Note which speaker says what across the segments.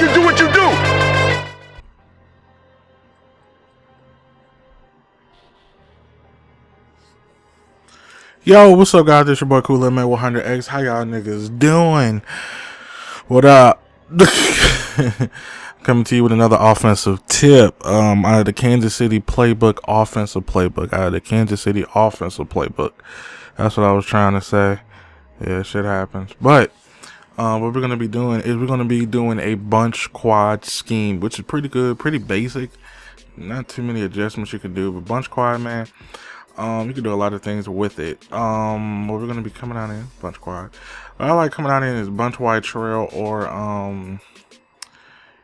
Speaker 1: you do what you do.
Speaker 2: Yo, what's up, guys? It's your boy Cool Man 100X. How y'all niggas doing? What up? Coming to you with another offensive tip. Out of the Kansas City Playbook, offensive playbook. Out of the Kansas City offensive playbook. That's what I was trying to say. Yeah, shit happens. But what we're gonna be doing is we're gonna be doing a bunch quad scheme, which is pretty good, pretty basic. Not too many adjustments you can do, but bunch quad, man. You can do a lot of things with it. What we're gonna be coming out in bunch quad. What I like coming out in is bunch wide trail or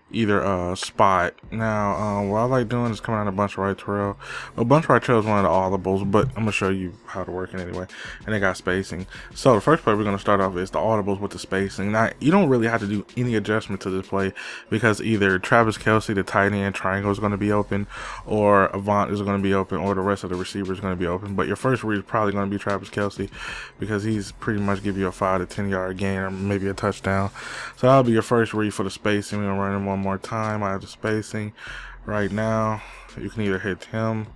Speaker 2: either spot. Now what I like doing is coming out a bunch wide trail. A bunch wide trail is one of the audibles, but I'm gonna show you how to work it anyway. And they got spacing. So the first play we're gonna start off is the audibles with the spacing. Now you don't really have to do any adjustment to this play because either Travis Kelce, the tight end triangle, is gonna be open, or Avant is gonna be open, or the rest of the receivers is gonna be open. But your first read is probably gonna be Travis Kelce because he's pretty much give you a 5 to 10 yard gain or maybe a touchdown. So that'll be your first read for the spacing. We're gonna run it one more time. I have the spacing right now. You can either hit him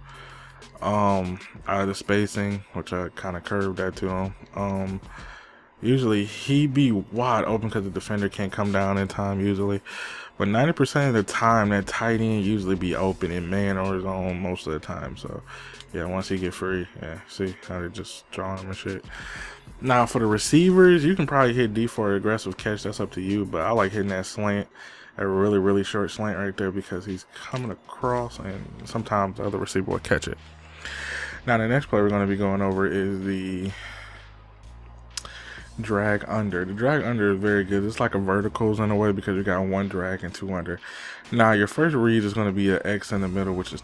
Speaker 2: out of the spacing, which I kind of curved that to him. Usually he be wide open because the defender can't come down in time usually, but 90% of the time that tight end usually be open in man or zone most of the time. So yeah, once he get free, yeah, see how they just drawing him and shit. Now for the receivers, you can probably hit D for an aggressive catch. That's up to you, but I like hitting that slant, a really short slant right there, because he's coming across and sometimes the other receiver will catch it. Now the next play we're going to be going over is the drag under. The drag under is very good. It's like a verticals in a way because you got one drag and two under. Now your first read is going to be an X in the middle, which is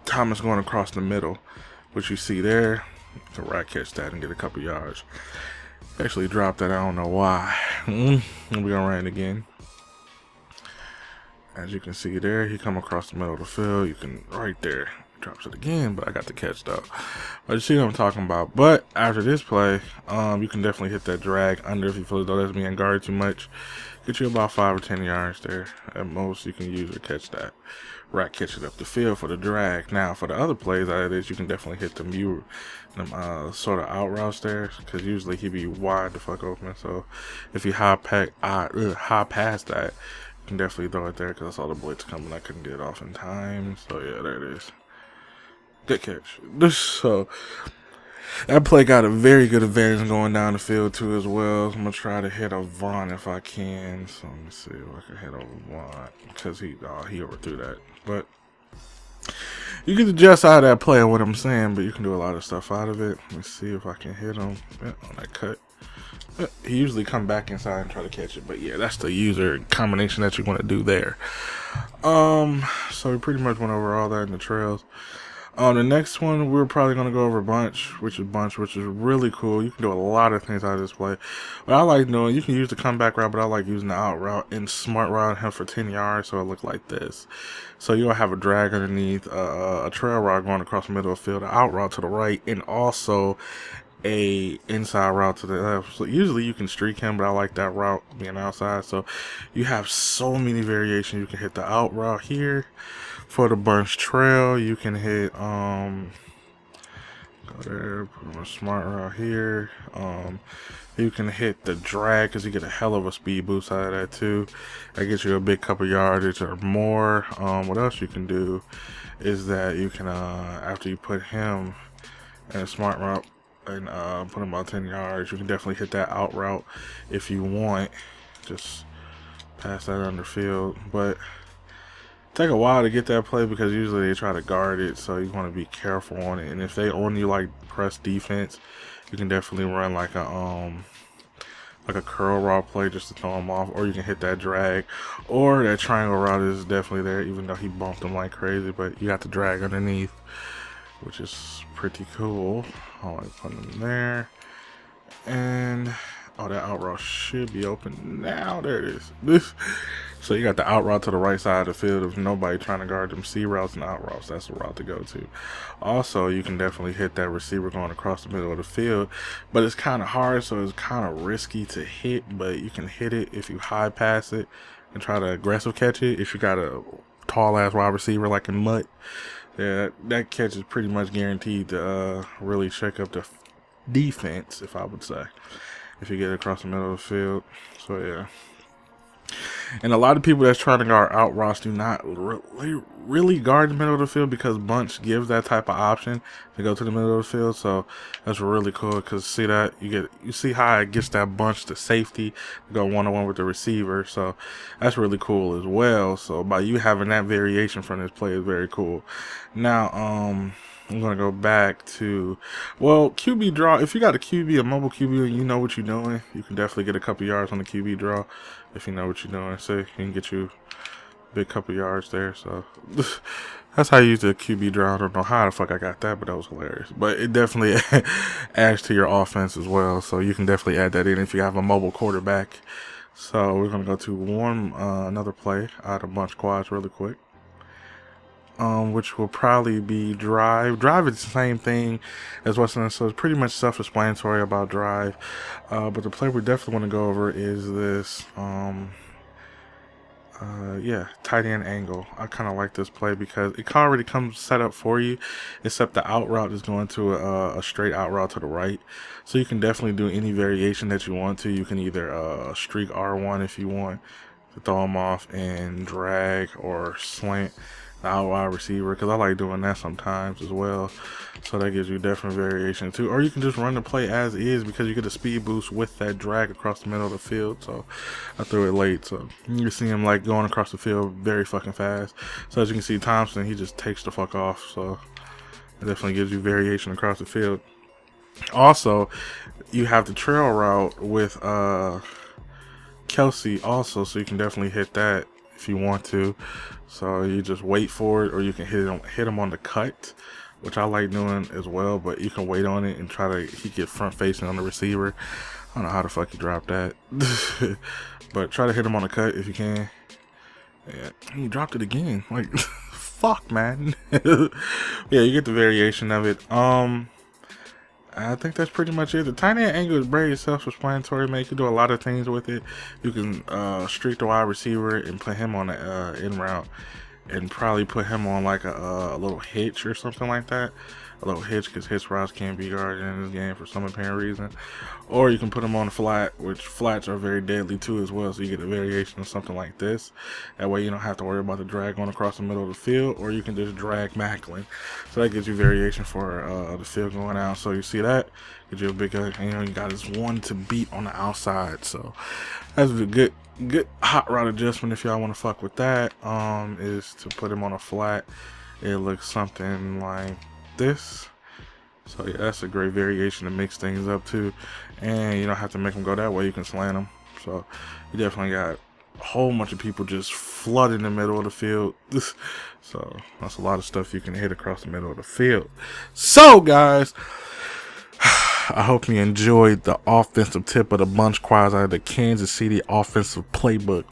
Speaker 2: Thomas going across the middle, which you see there. You can right catch that and get a couple yards. Actually dropped that, I don't know why. We're going to run it again. As you can see there, he come across the middle of the field. You can right there. Drops it again, but I got the catch though. But you see what I'm talking about. But after this play, you can definitely hit that drag under if you feel as though that's being guarded too much. Get you about 5 or 10 yards there. At most, you can use or catch that. Right, catch it up the field for the drag. Now, for the other plays out of this, you can definitely hit them sort of out routes there, because usually he be wide the fuck open. So if you high past that, you can definitely throw it there because I saw the blitz coming. I couldn't get it off in time. So yeah, there it is. Good catch. So that play got a very good advantage going down the field too as well. So I'm gonna try to hit a Vaughn if I can. So let me see if I can hit over Vaughn because he overthrew that. But you can adjust out of that play, what I'm saying, but you can do a lot of stuff out of it. Let me see if I can hit him on that cut. He usually come back inside and try to catch it, but yeah, that's the user combination that you want to do there. So we pretty much went over all that in the trails. The next one we're probably gonna go over bunch, which is really cool. You can do a lot of things out of this play. But I like doing, you can use the comeback route, but I like using the out route and smart route him for 10 yards, so it look like this. So you'll have a drag underneath, a trail route going across the middle of the field, an out route to the right, and also a inside route to the left. So usually you can streak him, but I like that route being outside. So you have so many variations. You can hit the out route here. For the bunch trail, you can hit go there, put a smart route here. You can hit the drag because you get a hell of a speed boost out of that too. That gets you a big couple yardage or more. What else you can do is that you can after you put him in a smart route and put him about 10 yards, you can definitely hit that out route if you want. Just pass that under field, but take a while to get that play because usually they try to guard it, so you want to be careful on it. And if they on you like press defense, you can definitely run like a curl route play just to throw him off, or you can hit that drag, or that triangle route is definitely there, even though he bumped him like crazy. But you got the drag underneath, which is pretty cool. I like putting him there, and oh, that out route should be open now. There it is. So you got the out route to the right side of the field. If nobody trying to guard them C routes and out routes, that's the route to go to. Also, you can definitely hit that receiver going across the middle of the field, but it's kind of hard, so it's kind of risky to hit, but you can hit it if you high pass it. and try to aggressive catch it. If you got a tall ass wide receiver like in Mutt, yeah, that catch is pretty much guaranteed to really shake up the defense, if I would say, if you get it across the middle of the field. So yeah. And a lot of people that's trying to guard out routes do not really guard the middle of the field, because bunch gives that type of option to go to the middle of the field. So that's really cool, because see that you see how it gets that bunch to safety to go one-on-one with the receiver. So that's really cool as well. So by you having that variation from this play is very cool. Now I'm going to go back to, well, QB draw. If you got a QB, a mobile QB, and you know what you're doing, you can definitely get a couple yards on the QB draw if you know what you're doing. So you can get you a big couple yards there. So that's how you use the QB draw. I don't know how the fuck I got that, but that was hilarious. But it definitely adds to your offense as well. So you can definitely add that in if you have a mobile quarterback. So we're going to go to another play out of bunch quads really quick. Which will probably be drive. Drive is the same thing as what's in it, so it's pretty much self-explanatory about drive. But the play we definitely want to go over is this, tight end angle. I kind of like this play because it already comes set up for you, except the out route is going to a straight out route to the right. So you can definitely do any variation that you want to. You can either streak R1 if you want to throw them off and drag or slant the out wide receiver, because I like doing that sometimes as well. So that gives you different variation too. Or you can just run the play as is, because you get a speed boost with that drag across the middle of the field. So I threw it late, so you see him like going across the field very fucking fast. So as you can see, Thompson, he just takes the fuck off. So it definitely gives you variation across the field. Also, you have the trail route with Kelsey also, so you can definitely hit that if you want to. So you just wait for it, or you can hit him on the cut, which I like doing as well. But you can wait on it and he get front facing on the receiver. I don't know how the fuck you dropped that, but try to hit him on the cut if you can. Yeah, he dropped it again. Like, fuck, man. Yeah, you get the variation of it. I think that's pretty much it. The tight end angle is very self-explanatory, man. You can do a lot of things with it. You can streak the wide receiver and put him on the in route, and probably put him on like a little hitch or something like that. A little hitch, because hitch routes can't be guarded in this game for some apparent reason. Or you can put him on a flat, which flats are very deadly too as well. So you get a variation of something like this. That way you don't have to worry about the drag going across the middle of the field, or you can just drag Macklin. So that gives you variation for the field going out. So you see that gives you a big, you got this one to beat on the outside. So that's a good hot route adjustment if y'all want to fuck with that. Is to put him on a flat. It looks something like this. So yeah, that's a great variation to mix things up too, and you don't have to make them go that way. You can slant them. So you definitely got a whole bunch of people just flooding the middle of the field. So that's a lot of stuff you can hit across the middle of the field. So guys, I hope you enjoyed the offensive tip of the bunch quads out of the Kansas City offensive playbook.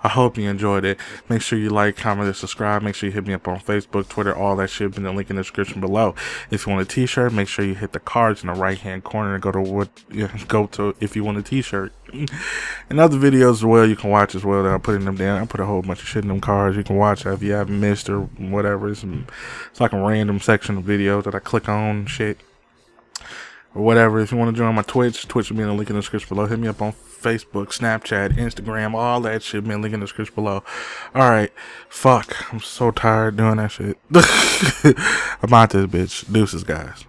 Speaker 2: I hope you enjoyed it. Make sure you like, comment, and subscribe. Make sure you hit me up on Facebook, Twitter, all that shit in the link in the description below. If you want a t-shirt, make sure you hit the cards in the right hand corner and go to if you want a t-shirt. And other videos as well you can watch as well that I'm putting them down. I put a whole bunch of shit in them cards. You can watch if you haven't missed or whatever. It's like a random section of videos that I click on shit. Or whatever. If you want to join my Twitch will be in the link in the description below. Hit me up on Facebook, Snapchat, Instagram, all that shit be in the link in the description below. Alright, fuck, I'm so tired doing that shit. I'm out this bitch. Deuces, guys.